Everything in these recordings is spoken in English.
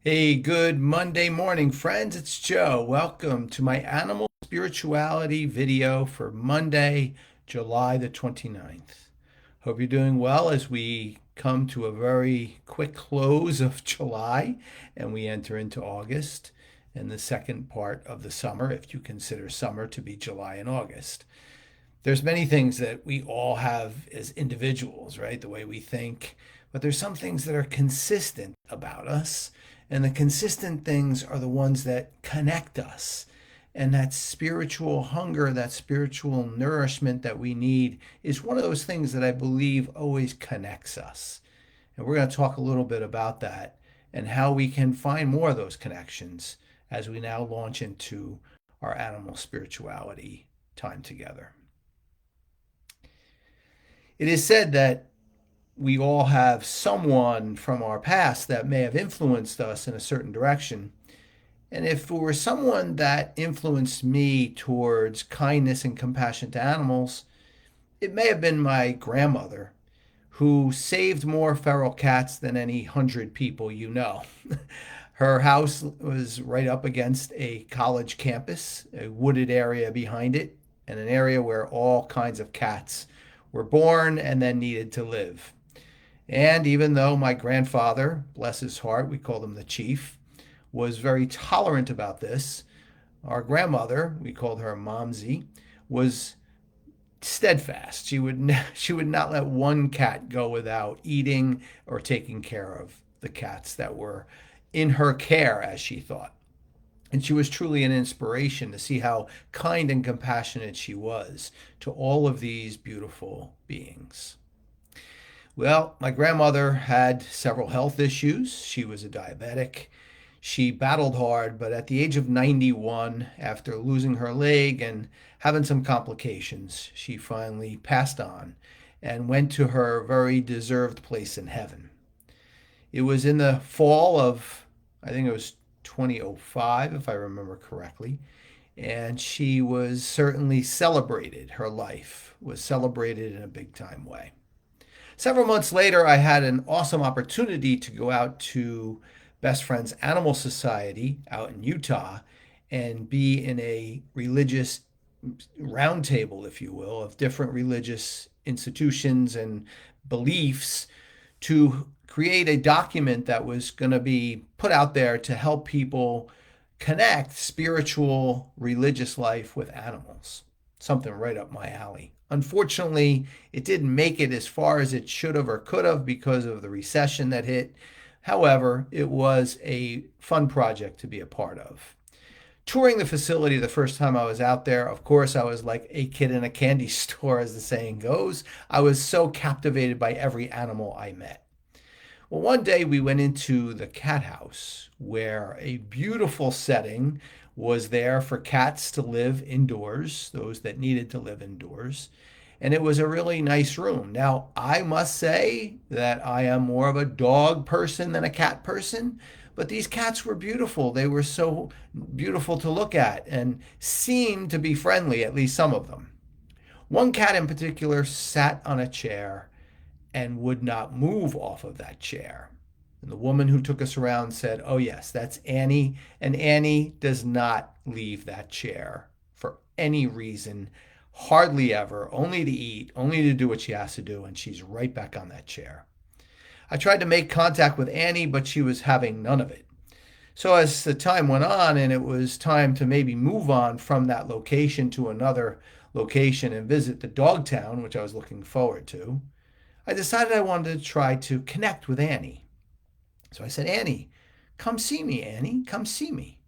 Hey, good Monday morning, friends. It's Joe. Welcome to my animal spirituality video for Monday, July the 29th. Hope you're doing well as we come to a very quick close of July and we enter into August and the second part of the summer, if you consider summer to be July and August. There's many things that we all have as individuals, right? The way we think, but there's some things that are consistent about us, and the consistent things are the ones that connect us. And that spiritual hunger, that spiritual nourishment that we need is one of those things that I believe always connects us. And we're going to talk a little bit about that and how we can find more of those connections as we now launch into our animal spirituality time together. It is said that we all have someone from our past that may have influenced us in a certain direction. And if it were someone that influenced me towards kindness and compassion to animals, it may have been my grandmother who saved more feral cats than any 100 people you know. Her house was right up against a college campus, a wooded area behind it, and an area where all kinds of cats were born and then needed to live. And even though my grandfather, bless his heart, we called him the chief, was very tolerant about this, our grandmother, we called her Momsy, was steadfast. She would not let one cat go without eating or taking care of the cats that were in her care, as she thought. And she was truly an inspiration to see how kind and compassionate she was to all of these beautiful beings. Well, my grandmother had several health issues. She was a diabetic. She battled hard, but at the age of 91, after losing her leg and having some complications, she finally passed on and went to her very deserved place in heaven. It was in the fall of, I think it was 2005, if I remember correctly, and she was certainly celebrated. Her life was celebrated in a big time way. Several months later, I had an awesome opportunity to go out to Best Friends Animal Society out in Utah and be in a religious roundtable, if you will, of different religious institutions and beliefs to create a document that was going to be put out there to help people connect spiritual religious life with animals. Something right up my alley. Unfortunately, it didn't make it as far as it should have or could have because of the recession that hit. However, it was a fun project to be a part of. Touring the facility the first time I was out there, of course, I was like a kid in a candy store, as the saying goes. I was so captivated by every animal I met. Well, one day we went into the cat house where a beautiful setting was there for cats to live indoors, those that needed to live indoors. And it was a really nice room. Now, I must say that I am more of a dog person than a cat person, but these cats were beautiful. They were so beautiful to look at and seemed to be friendly, at least some of them. One cat in particular sat on a chair and would not move off of that chair. And the woman who took us around said, "Oh, yes, that's Annie. And Annie does not leave that chair for any reason, hardly ever, only to eat, only to do what she has to do. And she's right back on that chair." I tried to make contact with Annie, but she was having none of it. So as the time went on and it was time to maybe move on from that location to another location and visit the dog town, which I was looking forward to, I decided I wanted to try to connect with Annie. So I said, "Annie, come see me, Annie, come see me."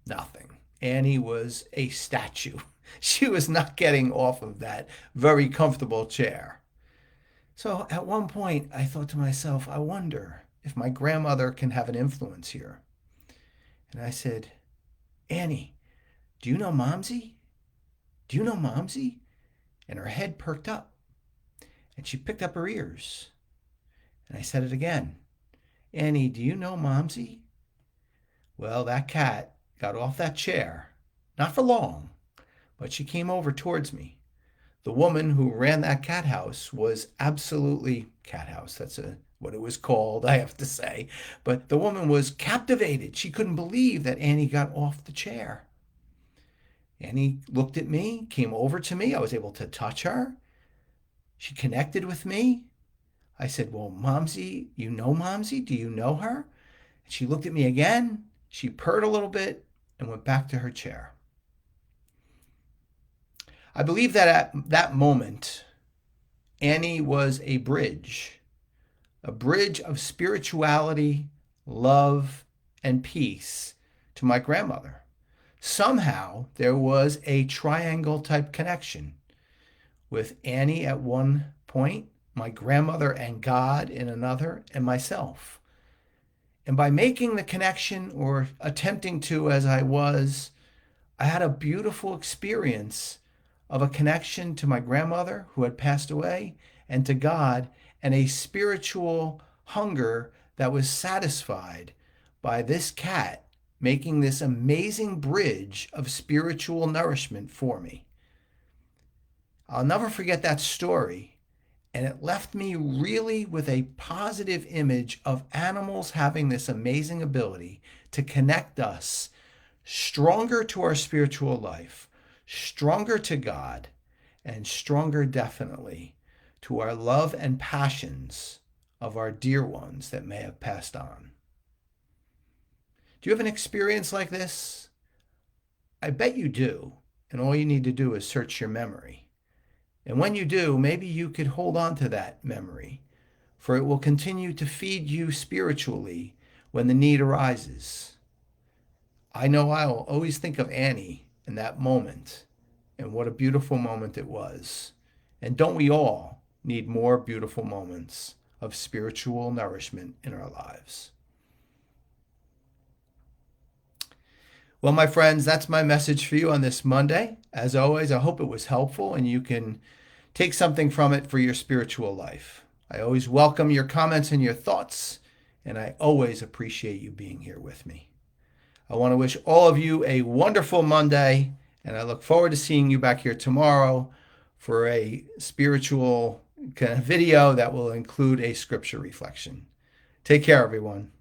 Nothing. Annie was a statue. She was not getting off of that very comfortable chair. So at one point, I thought to myself, I wonder if my grandmother can have an influence here. And I said, "Annie, do you know Momsy? Do you know Momsy?" And her head perked up and she picked up her ears. And I said it again, "Annie, do you know Momsy?" Well, that cat got off that chair, not for long, but she came over towards me. The woman who ran that cat house was absolutely cat house. That's a what it was called, I have to say. But the woman was captivated. She couldn't believe that Annie got off the chair. Annie looked at me, came over to me. I was able to touch her. She connected with me. I said, well, Momsy, you know Momsy? Do you know her? And she looked at me again. She purred a little bit and went back to her chair. I believe that at that moment, Annie was a bridge of spirituality, love, and peace to my grandmother. Somehow there was a triangle type connection with Annie at one point, my grandmother and God in another, and myself. And by making the connection, or attempting to as I was, I had a beautiful experience of a connection to my grandmother who had passed away and to God, and a spiritual hunger that was satisfied by this cat making this amazing bridge of spiritual nourishment for me. I'll never forget that story, and it left me really with a positive image of animals having this amazing ability to connect us stronger to our spiritual life, stronger to God, and stronger definitely to our love and passions of our dear ones that may have passed on. Do you have an experience like this? I bet you do, and all you need to do is search your memory. And when you do, maybe you could hold on to that memory, for it will continue to feed you spiritually when the need arises. I know I will always think of Annie in that moment, and what a beautiful moment it was. And don't we all need more beautiful moments of spiritual nourishment in our lives? Well, my friends, that's my message for you on this Monday. As always, I hope it was helpful and you can take something from it for your spiritual life. I always welcome your comments and your thoughts, and I always appreciate you being here with me. I want to wish all of you a wonderful Monday, and I look forward to seeing you back here tomorrow for a spiritual kind of video that will include a scripture reflection. Take care, everyone.